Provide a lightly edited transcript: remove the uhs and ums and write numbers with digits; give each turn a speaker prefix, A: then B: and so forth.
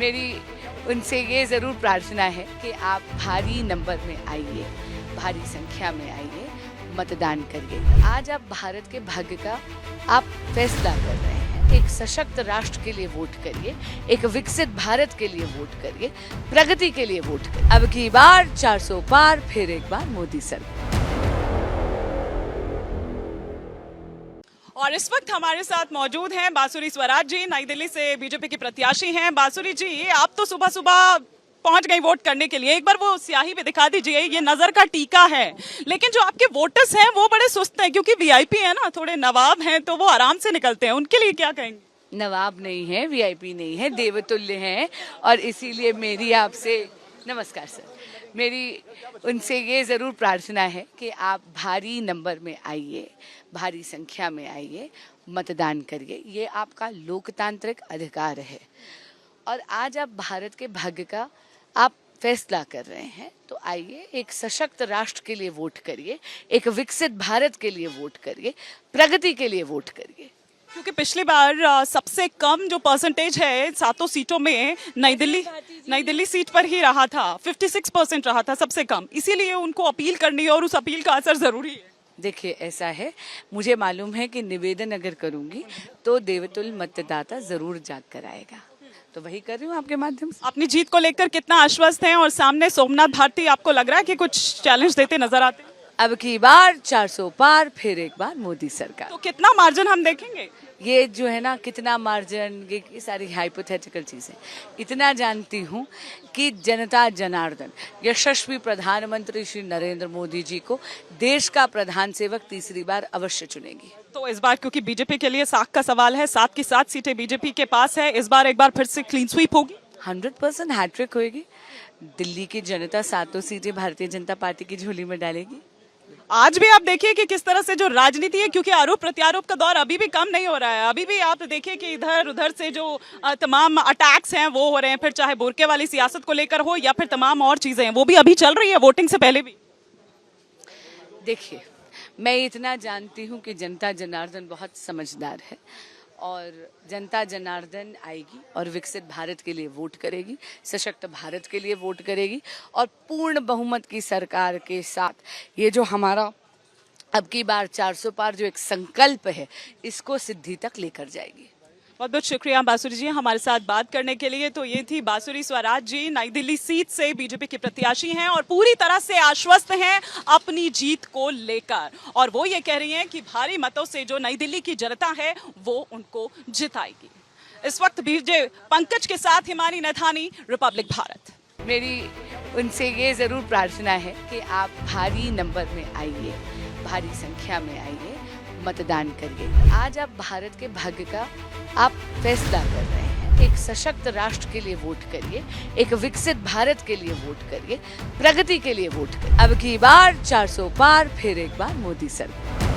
A: मेरी उनसे ये ज़रूर प्रार्थना है कि आप भारी नंबर में आइए, भारी संख्या में आइए, मतदान करिए। आज आप भारत के भाग्य का आप फैसला कर रहे हैं। एक सशक्त राष्ट्र के लिए वोट करिए, एक विकसित भारत के लिए वोट करिए, प्रगति के लिए वोट करिए। अब की बार 400 पार, फिर एक बार मोदी सरकार।
B: और इस वक्त हमारे साथ मौजूद हैं बांसुरी स्वराज जी, नई दिल्ली से बीजेपी की प्रत्याशी हैं। बांसुरी जी, आप तो सुबह सुबह पहुंच गई वोट करने के लिए। एक बार वो स्याही पे दिखा दीजिए, ये नजर का टीका है। लेकिन जो आपके वोटर्स हैं वो बड़े सुस्त हैं, क्योंकि वीआईपी है ना, थोड़े नवाब हैं, तो वो आराम से निकलते हैं। उनके लिए क्या कहेंगे?
A: नवाब नहीं है, वीआईपी नहीं है, देवतुल्य हैं। और इसीलिए मेरी आपसे नमस्कार सर, मेरी उनसे ये ज़रूर प्रार्थना है कि आप भारी नंबर में आइए, भारी संख्या में आइए, मतदान करिए। ये आपका लोकतांत्रिक अधिकार है और आज आप भारत के भाग्य का आप फैसला कर रहे हैं। तो आइए, एक सशक्त राष्ट्र के लिए वोट करिए, एक विकसित भारत के लिए वोट करिए, प्रगति के लिए वोट करिए।
B: क्योंकि पिछली बार सबसे कम जो परसेंटेज है 7 सीटों में नई दिल्ली सीट पर ही रहा था, 56% रहा था सबसे कम। इसीलिए उनको अपील करनी है और उस अपील का असर जरूरी है।
A: देखिए, ऐसा है, मुझे मालूम है कि निवेदन अगर करूंगी तो देवतुल्य मतदाता जरूर जाग कर आएगा, तो वही कर रही हूँ आपके माध्यम से।
B: अपनी जीत को लेकर कितना आश्वस्त हैं? और सामने सोमनाथ भारती, आपको लग रहा है कि कुछ चैलेंज देते नजर आते हैं?
A: अब की बार 400 पार, फिर एक बार मोदी सरकार।
B: तो कितना मार्जिन हम देखेंगे?
A: ये जो है ना, कितना मार्जिन, ये सारी हाइपोथेटिकल चीजें। इतना जानती हूँ कि जनता जनार्दन, यशस्वी प्रधानमंत्री श्री नरेंद्र मोदी जी को देश का प्रधान सेवक तीसरी बार अवश्य चुनेगी।
B: तो इस बार क्योंकि बीजेपी के लिए 7 का सवाल है, 7 की 7 सीटें बीजेपी के पास है, इस बार एक बार फिर से क्लीन स्वीप होगी।
A: 100% हैट्रिक होगी। दिल्ली की जनता 7 सीटें भारतीय जनता पार्टी की झोली में डालेगी।
B: आज भी आप देखिए कि किस तरह से जो राजनीति है, क्योंकि आरोप प्रत्यारोप का दौर अभी भी कम नहीं हो रहा है। अभी भी आप देखिए कि इधर उधर से जो तमाम अटैक्स हैं वो हो रहे हैं, फिर चाहे बुर्के वाली सियासत को लेकर हो या फिर तमाम और चीजें हैं, वो भी अभी चल रही है वोटिंग से पहले भी।
A: देखिए, मैं इतना जानती हूँ कि जनता जनार्दन बहुत समझदार है और जनता जनार्दन आएगी और विकसित भारत के लिए वोट करेगी, सशक्त भारत के लिए वोट करेगी और पूर्ण बहुमत की सरकार के साथ ये जो हमारा अब की बार 400 पार जो एक संकल्प है, इसको सिद्धि तक लेकर जाएगी।
B: बहुत बहुत शुक्रिया बांसुरी जी हमारे साथ बात करने के लिए। तो ये थी बांसुरी स्वराज जी, नई दिल्ली सीट से बीजेपी की प्रत्याशी हैं और पूरी तरह से आश्वस्त हैं अपनी जीत को लेकर। और वो ये कह रही हैं कि भारी मतों से जो नई दिल्ली की जनता है वो उनको जिताएगी। इस वक्त बीजे पंकज के साथ हिमानी नथानी, रिपब्लिक भारत।
A: मेरी उनसे ये ज़रूर प्रार्थना है कि आप भारी नंबर में आइए, भारी संख्या में आइए, मतदान करिए। आज आप भारत के भाग्य का आप फैसला कर रहे हैं। एक सशक्त राष्ट्र के लिए वोट करिए, एक विकसित भारत के लिए वोट करिए, प्रगति के लिए वोट करिए। अब की बार 400 पार, फिर एक बार मोदी सरकार।